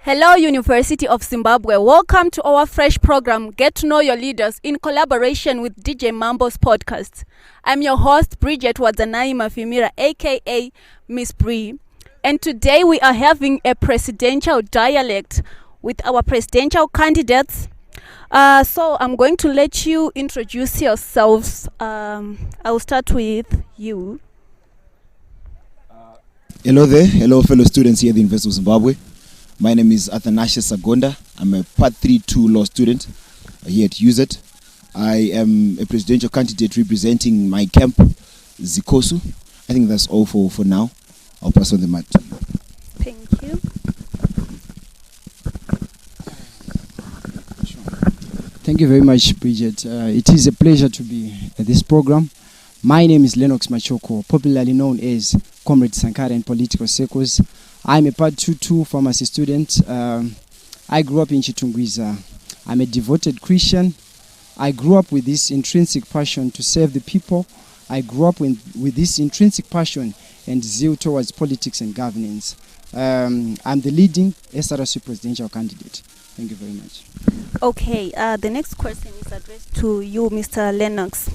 Hello, University of Zimbabwe. Welcome to our fresh program, Get to Know Your Leaders, in collaboration with DJ Mambo's podcast. I'm your host, Bridget Wadzanai Mafimira, aka Miss Bree. And today we are having a presidential dialect with our presidential candidates. So I'm going to let you introduce yourselves. I'll start with you. Hello there. Hello, fellow students here at the University of Zimbabwe. My name is Athanasius Sagonda. I'm a Part 3-2 law student here at UZ. I am a presidential candidate representing my camp, Zikosu. I think that's all for now. I'll pass on the mic to you. Thank you. Thank you very much, Bridget. It is a pleasure to be at this program. My name is Lennox Machoko, popularly known as Comrade Sankara in political circles. I'm a Part 2-2 pharmacy student. I grew up in Chitungwiza. I'm a devoted Christian. I grew up with this intrinsic passion to serve the people. I grew up with this intrinsic passion and zeal towards politics and governance. I'm the leading SRC presidential candidate. Thank you very much. Okay, the next question is addressed to you, Mr. Lennox.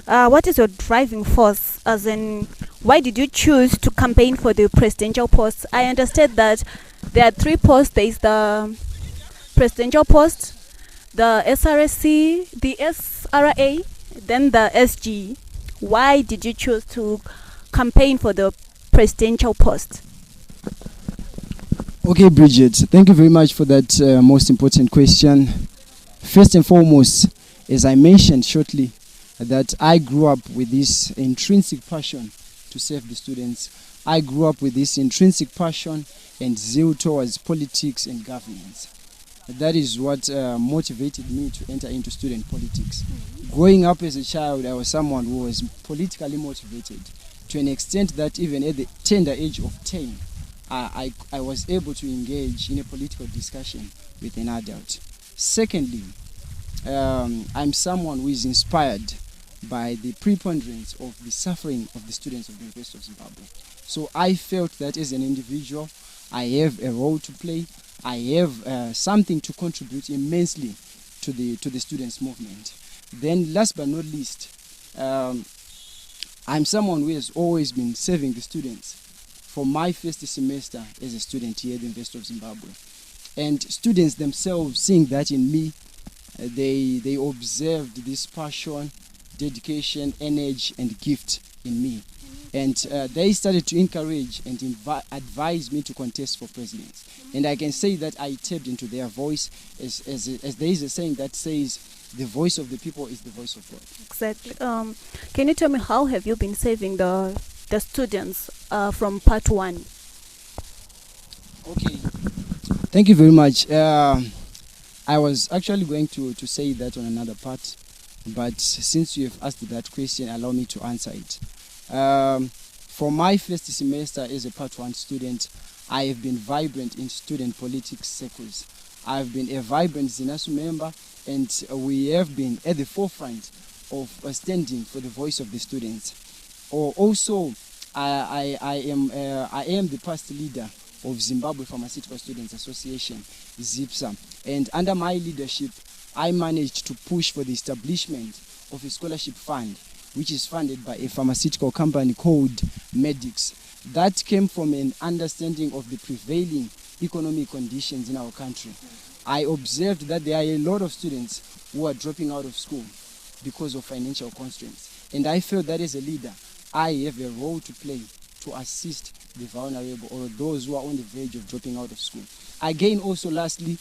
What is your driving force, as in why did you choose to campaign for the presidential post? I understand that there are three posts. There is the presidential post, the SRC, the SRA, then the SG. Why did you choose to campaign for the presidential post? Okay, Bridget, thank you very much for that most important question. First and foremost, as I mentioned shortly, that I grew up with this intrinsic passion to serve the students. I grew up with this intrinsic passion and zeal towards politics and governance. That is what motivated me to enter into student politics. Growing up as a child, I was someone who was politically motivated to an extent that even at the tender age of 10, I was able to engage in a political discussion with an adult. Secondly, I'm someone who is inspired by the preponderance of the suffering of the students of the University of Zimbabwe. So I felt that as an individual, I have a role to play. I have something to contribute immensely to the students' movement. Then last but not least, I'm someone who has always been serving the students from my first semester as a student here at the University of Zimbabwe. And students themselves, seeing that in me, they observed this passion, dedication, energy, and gift in me. And they started to encourage and advise me to contest for president. And I can say that I tapped into their voice, as there is a saying that says, the voice of the people is the voice of God. Exactly. Can you tell me how have you been saving the students from Part 1? Okay. Thank you very much. I was actually going to say that on another part, but since you have asked that question, allow me to answer it. For my first semester as a Part 1 student, I have been vibrant in student politics circles. I've been a vibrant ZINASU member, and we have been at the forefront of standing for the voice of the students. Also, I am the past leader of Zimbabwe Pharmaceutical Students Association, ZIPSA, and under my leadership, I managed to push for the establishment of a scholarship fund, which is funded by a pharmaceutical company called Medix. That came from an understanding of the prevailing economic conditions in our country. I observed that there are a lot of students who are dropping out of school because of financial constraints. And I felt that as a leader, I have a role to play to assist the vulnerable or those who are on the verge of dropping out of school. Again, also lastly,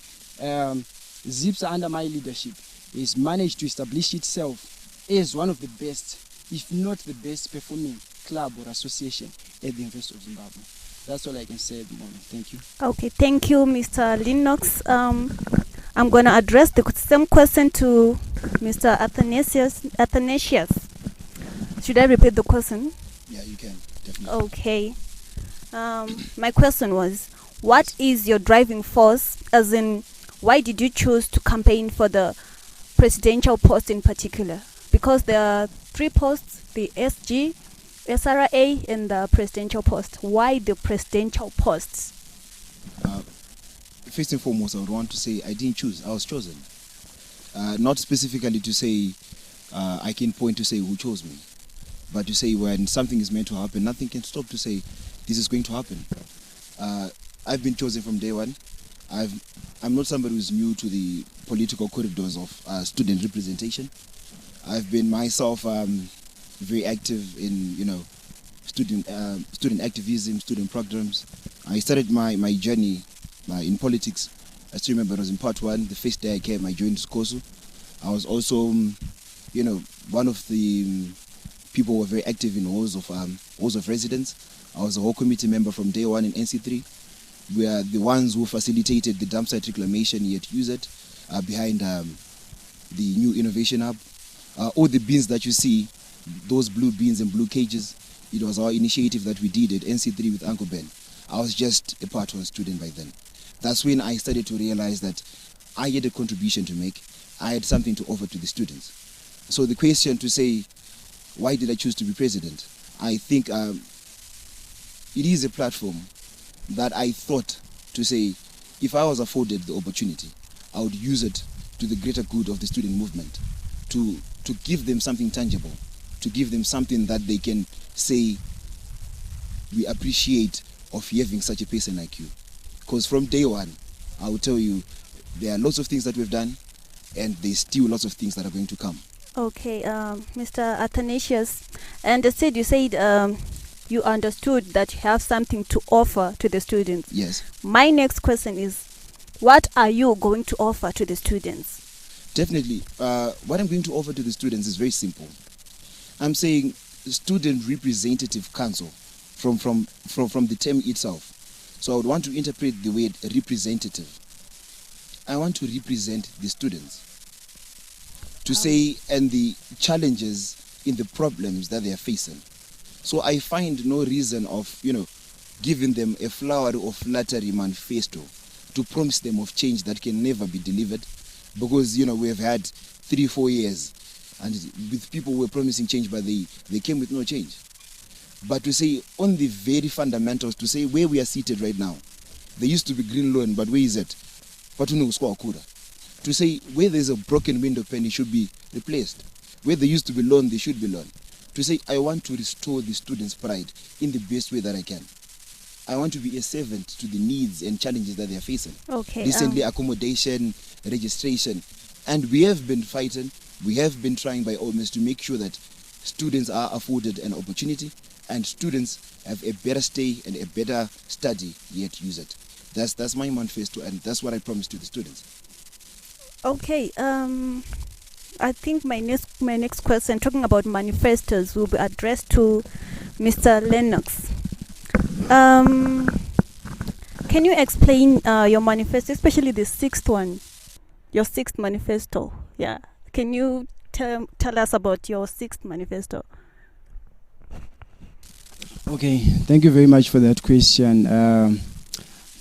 ZIPSA under my leadership has managed to establish itself as one of the best, if not the best performing club or association at the University of Zimbabwe. That's all I can say at the moment. Thank you. Okay, thank you, Mr. Lennox. I'm going to address the same question to Mr. Athanasius. Should I repeat the question? Yeah, you can, definitely. Okay. My question was, what is your driving force, as in, why did you choose to campaign for the presidential post in particular? Because there are three posts, the SG, SRA, and the presidential post. Why the presidential posts? first and foremost, I would want to say I didn't choose. I was chosen. Not specifically to say I can point to say who chose me, but to say when something is meant to happen, nothing can stop to say this is going to happen. I've been chosen from day one. I'm not somebody who's new to the political corridors of student representation. I've been myself very active in student activism, student programs. I started my journey in politics. I still remember it was in part 1. The first day I came, I joined SCOSU. I was also one of the people who were very active in halls of residence. I was a whole committee member from day one in NC3. We are the ones who facilitated the dump site reclamation here at UZ behind the new innovation hub. All the bins that you see, those blue bins and blue cages, it was our initiative that we did at NC3 with Uncle Ben. I was just a part 1 student by then. That's when I started to realize that I had a contribution to make. I had something to offer to the students. So the question to say, why did I choose to be president? I think it is a platform that I thought to say, if I was afforded the opportunity, I would use it to the greater good of the student movement, to give them something tangible, to give them something that they can say, we appreciate of having such a person like you. Because from day one, I will tell you, there are lots of things that we've done, and there's still lots of things that are going to come. Okay, Mr. Athanasius, and you said you understood that you have something to offer to the students. Yes. My next question is, what are you going to offer to the students? Definitely. What I'm going to offer to the students is very simple. I'm saying Student Representative Council from the term itself. So I would want to interpret the word representative. I want to represent the students. To say, and the challenges in the problems that they are facing. So I find no reason of, giving them a flowery or flattery manifesto to promise them of change that can never be delivered. Because, we have had 3-4 years and with people who were promising change, but they came with no change. But to say on the very fundamentals, to say where we are seated right now, there used to be green lawn, but where is it? To say where there's a broken window pane, it should be replaced. Where there used to be lawn, there should be lawn. To say I want to restore the students' pride in the best way that I can. I want to be a servant to the needs and challenges that they are facing. Okay. Recently, accommodation, registration. And we have been fighting, we have been trying by all means to make sure that students are afforded an opportunity and students have a better stay and a better study here at UZ. That's my manifesto, and that's what I promise to the students. Okay, I think my next question, talking about manifestos, will be addressed to Mr. Lennox. Can you explain your manifesto, especially the 6th one, your 6th manifesto? Yeah, can you tell us about your 6th manifesto? Okay, thank you very much for that question.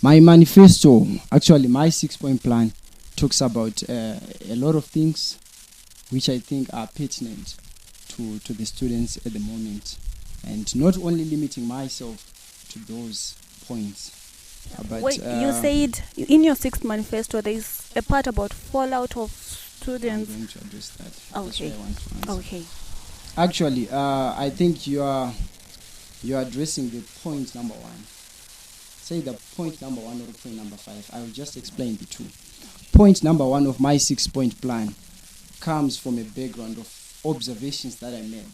My manifesto, actually my 6-point plan, talks about a lot of things which I think are pertinent to the students at the moment, and not only limiting myself to those points. But wait, you said in your 6th manifesto there is a part about fallout of students. I'm going to address that. Okay. That's what I want to answer. Okay. Actually, I think you are addressing the point number 1. Say the point number 1 or point number 5. I will just explain the two. Point number 1 of my 6-point plan comes from a background of observations that I made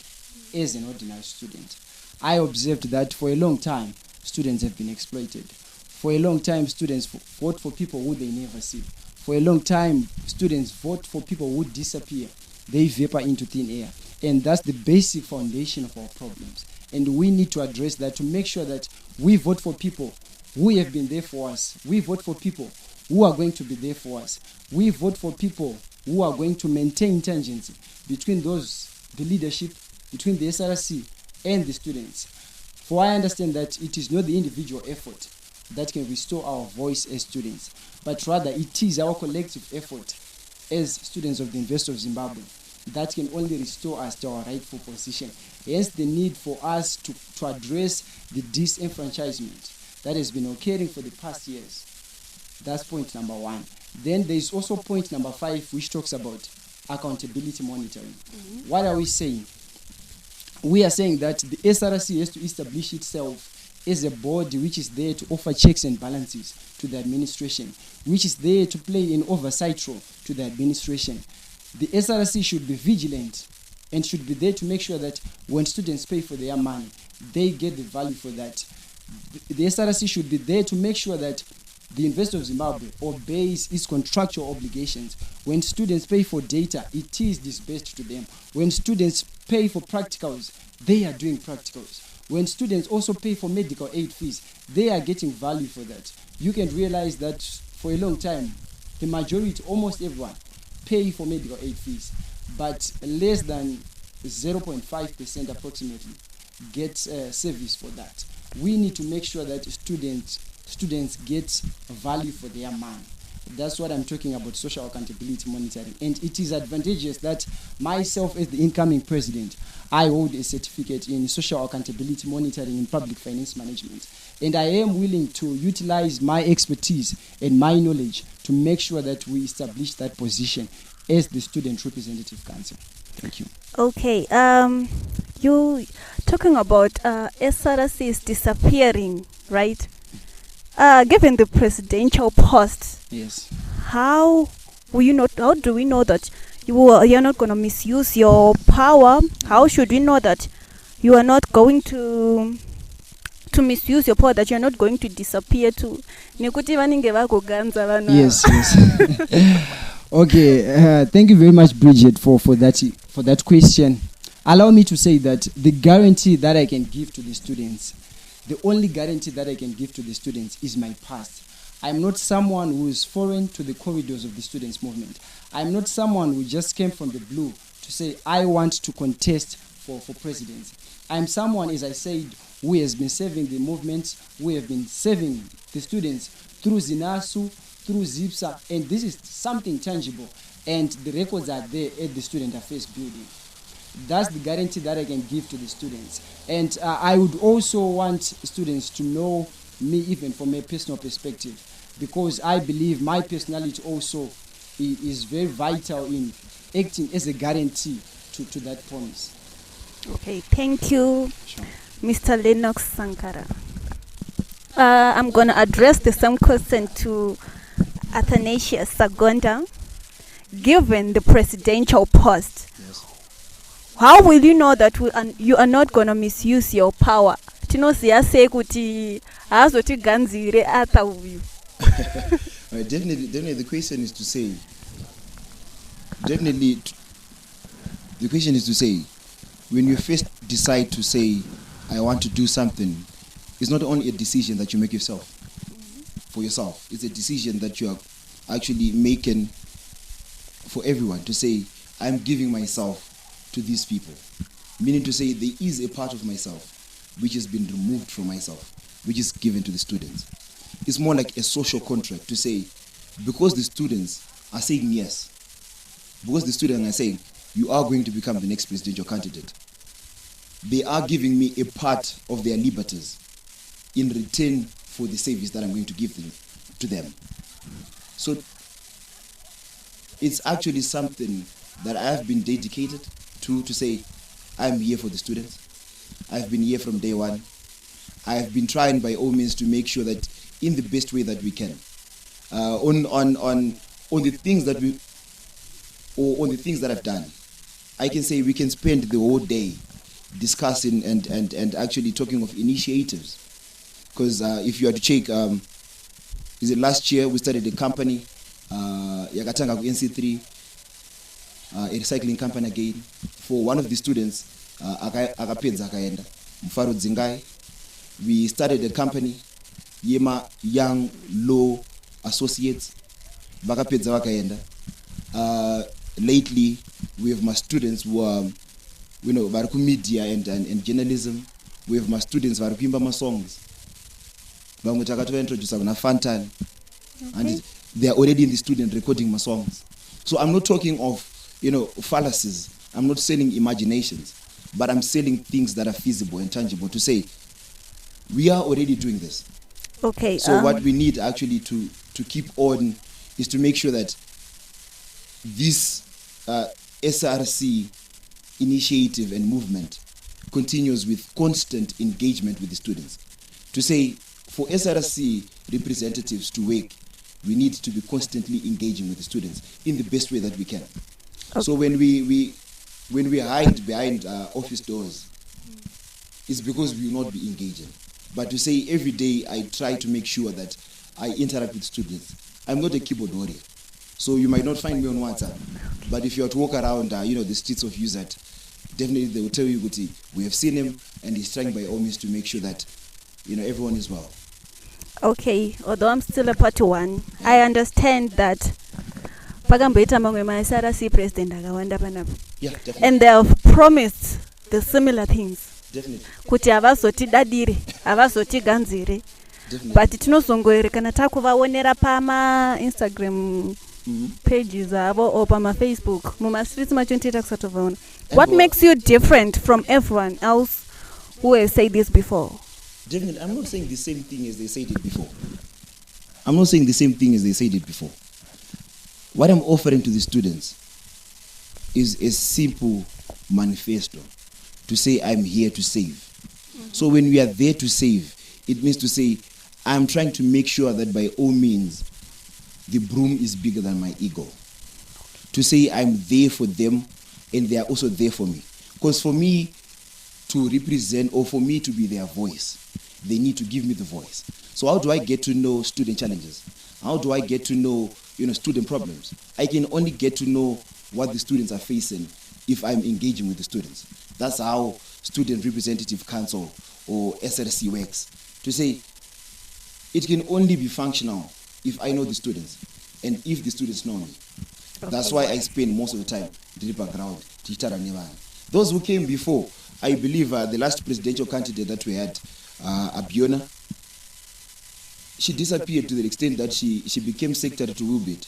as an ordinary student. I observed that for a long time, students have been exploited. For a long time, students vote for people who they never see. For a long time, students vote for people who disappear. They vapor into thin air. And that's the basic foundation of our problems. And we need to address that to make sure that we vote for people who have been there for us. We vote for people who are going to be there for us. We vote for people who are going to maintain tangency between the leadership, between the SRC and the students. For I understand that it is not the individual effort that can restore our voice as students, but rather it is our collective effort as students of the University of Zimbabwe that can only restore us to our rightful position. Hence the need for us to address the disenfranchisement that has been occurring for the past years. That's point number 1. Then there's also point number 5, which talks about accountability monitoring. What are we saying? We are saying that the SRC has to establish itself as a body which is there to offer checks and balances to the administration, which is there to play an oversight role to the administration. The SRC should be vigilant and should be there to make sure that when students pay for their money, they get the value for that. The SRC should be there to make sure that the University of Zimbabwe obeys its contractual obligations. When students pay for data, it is disbursed to them. When students pay for practicals, they are doing practicals. When students also pay for medical aid fees, they are getting value for that. You can realize that for a long time, the majority, almost everyone, pay for medical aid fees, but less than 0.5% approximately get service for that. We need to make sure that students get value for their money. That's what I'm talking about, social accountability monitoring. And it is advantageous that myself as the incoming president, I hold a certificate in social accountability monitoring in public finance management. And I am willing to utilize my expertise and my knowledge to make sure that we establish that position as the Student Representative Council. Thank you. Okay, you talking about SRC is disappearing, right? Given the presidential post, Yes. how will you not? How do we know that you're not going to misuse your power? How should we know that you are not going to misuse your power? That you're not going to disappear to? Yes. Okay. Thank you very much, Bridget, for that question. Allow me to say that the guarantee that I can give to the students, the only guarantee that I can give to the students is my past. I'm not someone who is foreign to the corridors of the students' movement. I'm not someone who just came from the blue to say, I want to contest for presidency. I'm someone, as I said, who has been serving the movement, who have been serving the students through ZINASU, through ZIPSA, and this is something tangible, and the records are there at the Student Affairs building. That's the guarantee that I can give to the students. And I would also want students to know me even from a personal perspective, because I believe my personality also is very vital in acting as a guarantee to that promise. Okay, thank you, Sure. Mr. Lennox Sankara. I'm going to address the same question to Athanasius Sagonda. Given the presidential post, Yes. how will you know that you are not going to misuse your power? Tinosiya kuti hazoti ganzire ata uyu. Definitely, the question is to say. Definitely, the question is to say, when you first decide to say, I want to do something, it's not only a decision that you make yourself, for yourself. It's a decision that you are actually making for everyone to say, I'm giving myself to these people. Meaning to say, there is a part of myself which has been removed from myself, which is given to the students. It's more like a social contract to say, because the students are saying yes, because the students are saying, you are going to become the next presidential candidate, they are giving me a part of their liberties in return for the service that I'm going to give to them. So it's actually something that I have been dedicated to say, I'm here for the students. I've been here from day one. I have been trying by all means to make sure that in the best way that we can, on the things that on the things that I've done, I can say we can spend the whole day discussing and actually talking of initiatives. Because if you are to check, is it last year we started a company, Yakatanga NC3, a recycling company again, for one of the students, Akapedza Akaenda, Mfaro Zingai. We started a company, Yema Young Law Associates, Bakapedza Akaenda. Lately, we have my students who are, Varuku Media and journalism. We have my students who are Kimba my songs. And they are already in the student recording my songs. So I'm not talking of, fallacies. I'm not selling imaginations, but I'm selling things that are feasible and tangible to say, we are already doing this. Okay. So what we need actually to keep on is to make sure that this SRC initiative and movement continues with constant engagement with the students. To say, for SRC representatives to work, we need to be constantly engaging with the students in the best way that we can. Okay. So when we hide behind office doors, it's because we will not be engaging. But to say every day I try to make sure that I interact with students. I'm not a keyboard warrior, so you might not find me on WhatsApp. But if you are to walk around, the streets of UZ, definitely they will tell you, Guti, we have seen him and he's trying by all means to make sure that everyone is well. Okay, although I'm still a party one, I understand that pakamboita mamwe SRC President akawanda panapa. Yeah, definitely. And they have promised the similar things. Definitely. Kuti havazotidadire, havazotiganzire. But tinozongoere kana takuvaonera pama Instagram pages avo or pama Facebook mumastreets machontiita kusatovaona. What makes you different from everyone else who has said this before? Definitely, I'm not saying the same thing as they said it before. What I'm offering to the students is a simple manifesto to say I'm here to save. So when we are there to save, it means to say I'm trying to make sure that by all means the broom is bigger than my ego. To say I'm there for them and they are also there for me. Because for me to represent or for me to be their voice, they need to give me the voice. So how do I get to know student challenges? How do I get to know student problems? I can only get to know what the students are facing if I'm engaging with the students. That's how Student Representative Council or SRC works. To say it can only be functional if I know the students and if the students know me. Okay. That's why I spend most of the time in the background. Those who came before, I believe the last presidential candidate that we had, Abiona, she disappeared to the extent that she became secretary to Wilbert.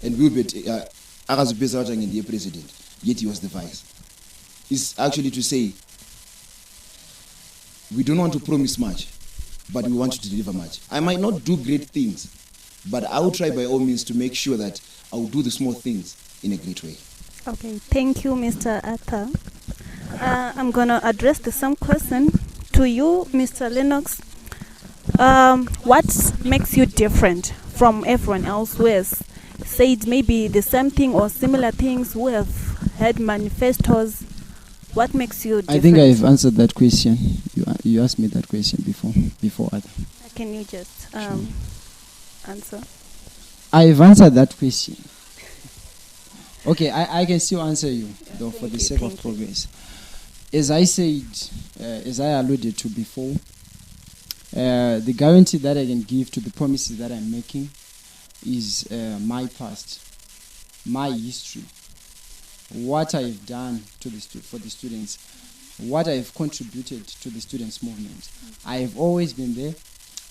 And Wilbert, the president, yet he was the vice. It's actually to say, we don't want to promise much, but we want to deliver much. I might not do great things, but I will try by all means to make sure that I will do the small things in a great way. Okay, thank you, Mr. Arthur. I'm going to address the same question to you, Mr. Lennox. What makes you different from everyone else who has said maybe the same thing or similar things, who have had manifestos? What makes you different? I think I've answered that question. You asked me that question before Arthur. Can you just answer? I've answered that question. Okay, I can still answer you, though, for the sake of progress. As I said, as I alluded to before, the guarantee that I can give to the promises that I'm making is my past, my history, what I've done for the students, what I've contributed to the students' movement. I have always been there.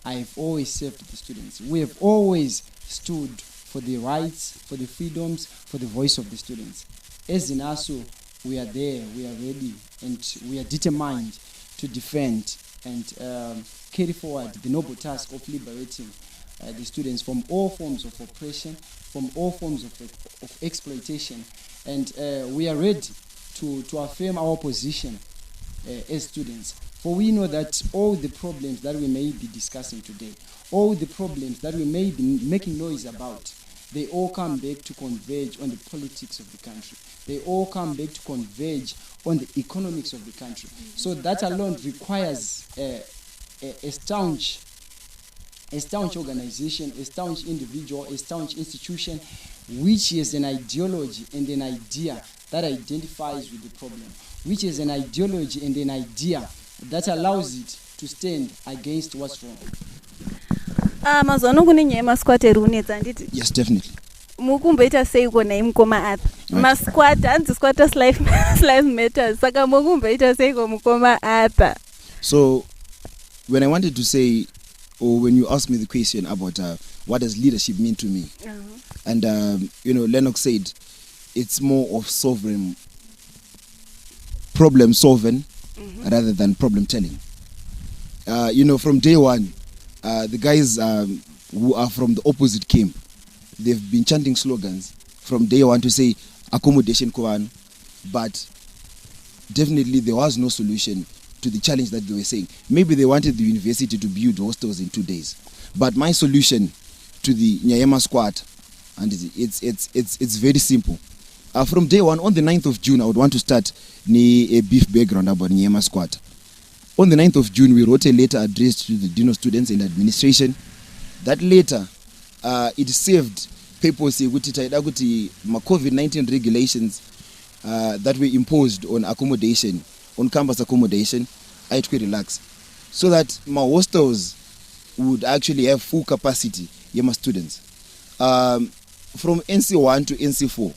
I have always served the students. We have always stood for the rights, for the freedoms, for the voice of the students. As in ASU, we are there, we are ready, and we are determined to defend and carry forward the noble task of liberating the students from all forms of oppression, from all forms of exploitation. And we are ready to affirm our position as students. For we know that all the problems that we may be discussing today, all the problems that we may be making noise about, they all come back to converge on the politics of the country. They all come back to converge on the economics of the country. So that alone requires a staunch organization, a staunch individual, a staunch institution, which is an ideology and an idea that identifies with the problem, which is an ideology and an idea that allows it to stand against what's wrong. Yes, definitely. Mukumboita seiko na imukoma apa masquat hanzi squatters life matters saka mukumboita seiko mukoma apa. So when I wanted to say, or when you asked me the question about what does leadership mean to me, and Lennox said it's more of problem solving rather than problem telling. From day one, the guys who are from the opposite camp, they've been chanting slogans from day one to say accommodation Kovan, but definitely there was no solution to the challenge that they were saying. Maybe they wanted the university to build hostels in 2 days, but my solution to the Nyayema squad, and it's very simple. From day one, on the 9th of June, I would want to start a brief background about Nyayema squad. On the 9th of June, we wrote a letter addressed to the Dean of Students and Administration. That letter, it served purpose with COVID-19 regulations that were imposed on accommodation, on campus accommodation, I try relax, so that my hostels would actually have full capacity, my students. From NC1 to NC4,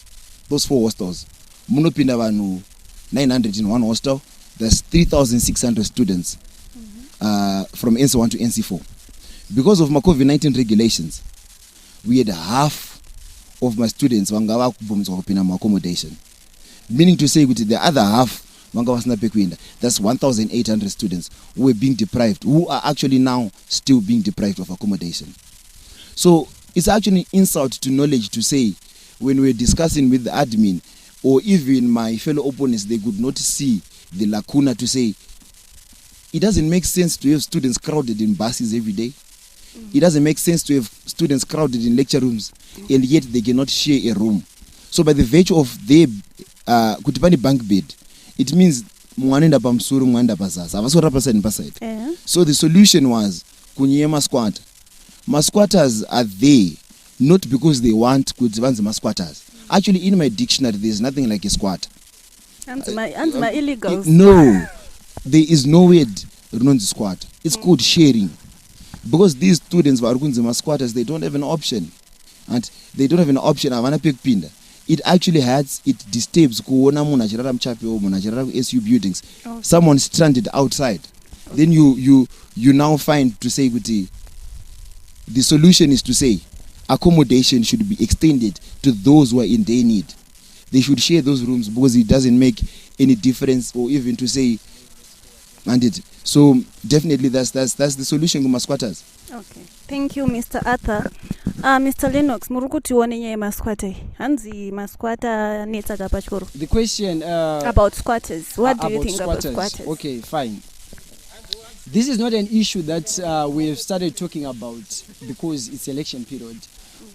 those 4 hostels, munopinda vanu 900 in one hostel. There's 3,600 students from NC1 to NC4. Because of my COVID-19 regulations, we had half of my students wangava kupinda my accommodation. Meaning to say, with the other half, that's 1,800 students who were being deprived, who are actually now still being deprived of accommodation. So it's actually an insult to knowledge to say, when we're discussing with the admin, or even my fellow opponents, they could not see the lacuna to say, it doesn't make sense to have students crowded in buses every day. It doesn't make sense to have students crowded in lecture rooms, and yet they cannot share a room. So by the virtue of their kutipani bank bed, it means mwanenda pamsuru mwanda pasasa. Avasora pasa in paside. So the solution was kunyema squat. Masquatters are there not because they want kutibanza squatters. Actually, in my dictionary, there is nothing like a squat. And my illegals. No, there is no word non squat. It's called sharing. Because these students who squatters, they don't have an option. And they don't have an option. It actually hurts, it disturbs SU buildings. Someone stranded outside. Then you now find to say the solution is to say accommodation should be extended to those who are in their need. They should share those rooms because it doesn't make any difference, or even to say so definitely that's the solution to squatters. Okay, thank you, Mr. Arthur. Mr. Lennox, murukuti wonenye masquatte. Hanzi masquatta netsaga pachikoro. The question about squatters. What do you think about squatters? Okay, fine. This is not an issue that we have started talking about because it's election period.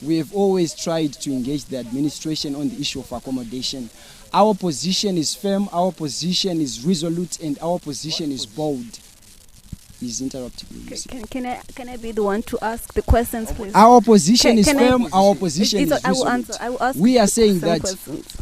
We have always tried to engage the administration on the issue of accommodation. Our position is firm, our position is resolute, and our position is bold. He's interrupting me. Can I be the one to ask the questions, please? Our position is firm, our position is resolute. I will answer. We are saying that questions.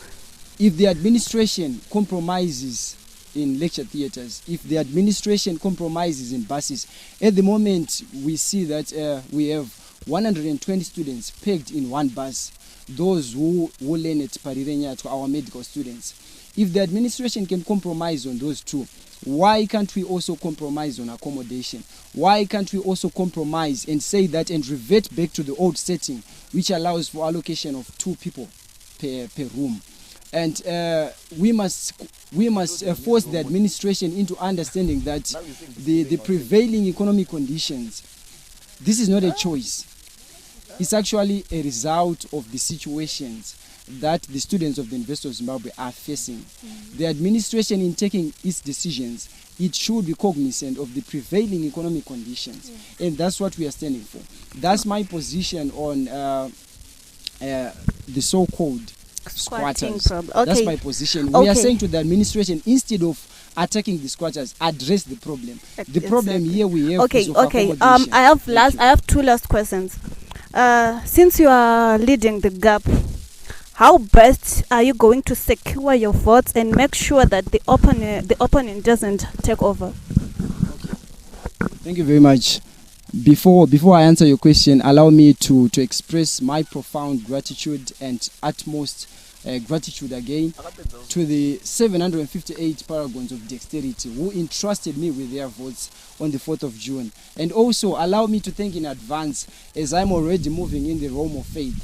If the administration compromises in lecture theatres, if the administration compromises in buses, at the moment we see that we have 120 students pegged in one bus, those who learn at Parirenya, to our medical students. If the administration can compromise on those two, why can't we also compromise on accommodation? Why can't we also compromise and say that and revert back to the old setting, which allows for allocation of 2 people per room? And we must force the administration into understanding that the prevailing economic conditions, this is not a choice. It's actually a result of the situations that the students of the University of Zimbabwe are facing. The administration, in taking its decisions, it should be cognizant of the prevailing economic conditions. And that's what we are standing for. That's my position on the so-called squatters. Okay. That's my position. Okay. We are saying to the administration, instead of attacking the squatters, address the problem. The problem here we have is of accommodation. I have 2 last questions. Since you are leading the gap, how best are you going to secure your votes and make sure that the opponent doesn't take over? Thank you very much. Before I answer your question, allow me to express my profound gratitude and utmost gratitude again to the 758 paragons of dexterity who entrusted me with their votes on the 4th of June. And also allow me to thank in advance, as I'm already moving in the realm of faith,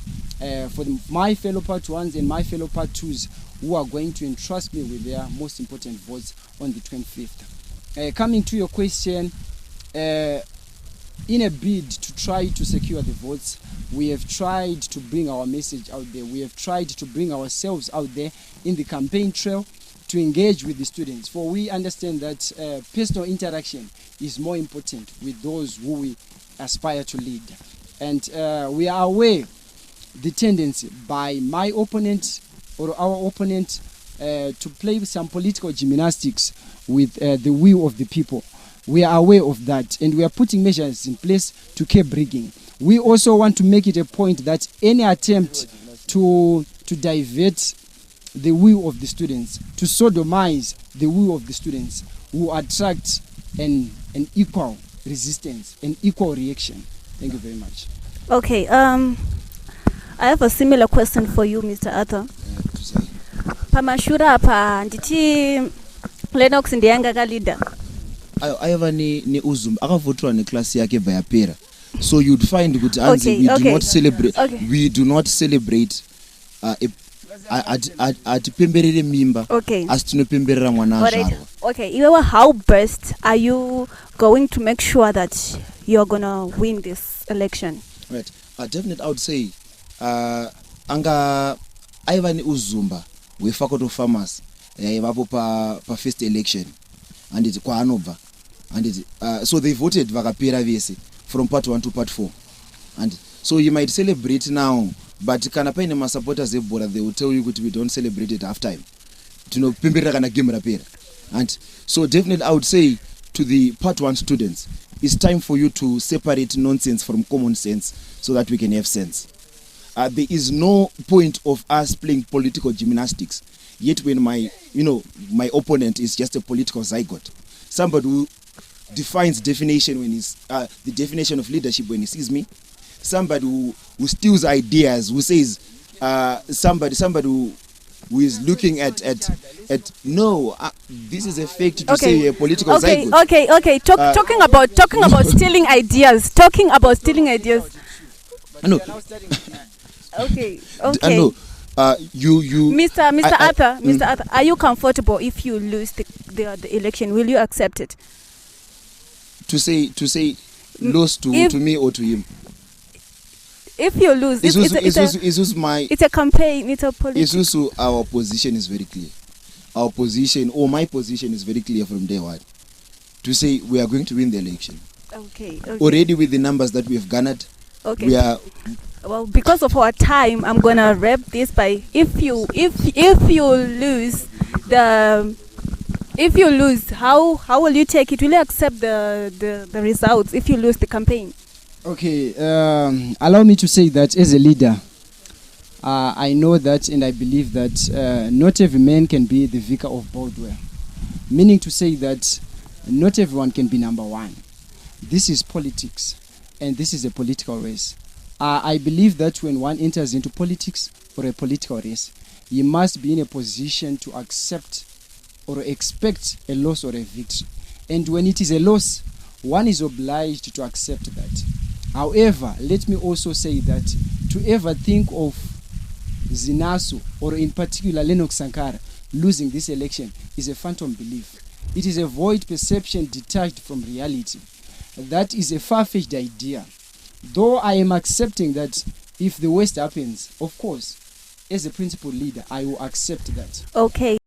for my fellow part 1s and my fellow part 2s who are going to entrust me with their most important votes on the 25th. Coming to your question, in a bid to try to secure the votes, we have tried to bring our message out there. We have tried to bring ourselves out there in the campaign trail to engage with the students. For we understand that personal interaction is more important with those who we aspire to lead. And we are aware the tendency by my opponent or our opponent to play some political gymnastics with the will of the people. We are aware of that, and we are putting measures in place to keep rigging. We also want to make it a point that any attempt to divert the will of the students, to sodomize the will of the students, will attract an equal resistance, an equal reaction. Thank you very much. Okay, I have a similar question for you, Mr. Arthur. Pamashura pa nditi Lennox ndiyanga ka leader. Ayava ni uzum akavotwa ne class yake vayapera. So you'd find good answer. Okay, We okay. do not celebrate. Okay. We do not celebrate atipemberere mimba Okay. as tinopemberera mwana Alright. azvarwa. Okay, Iwewa, how best are you going to make sure that you're gonna win this election? Right. Definitely I would say anga aiva ni uzumba we faculty of farmers vapo pa first election and it kwa anobva and it so they voted vakapera vese from part 1 to part 4 and so you might celebrate now but kana paine ma supporters ebhora they will tell you that we don't celebrate it half time tinopemberera kana game rapera. And so definitely I would say to the part 1 students, it's time for you to separate nonsense from common sense so that we can have sense. There is no point of us playing political gymnastics. Yet when my opponent is just a political zygote, somebody who defines definition when he's the definition of leadership when he sees me, somebody who steals ideas, who says somebody who is looking at no, this is a fake to say a political zygote. Okay. Talking about stealing ideas. Talking about stealing ideas. No. Okay. No. You Mr. Arthur, are you comfortable if you lose the election? Will you accept it? To say loss to me or to him. If you lose, it's a campaign. It's a politics. Our position is very clear. Our position or my position is very clear from day one. To say we are going to win the election. Okay. Already with the numbers that we have garnered. Okay. We are. Well, because of our time, I'm gonna wrap this by if you lose, how will you take it? Will you accept the results if you lose the campaign? Okay, allow me to say that as a leader, I know that and I believe that not every man can be the vicar of Baldwin. Meaning to say that not everyone can be number one. This is politics and this is a political race. I believe that when one enters into politics or a political race, you must be in a position to accept or expect a loss or a victory. And when it is a loss, one is obliged to accept that. However, let me also say that to ever think of Zinasu or in particular Lennox Sankara losing this election is a phantom belief. It is a void perception detached from reality. That is a far-fetched idea. Though I am accepting that if the worst happens, of course, as a principal leader, I will accept that. Okay.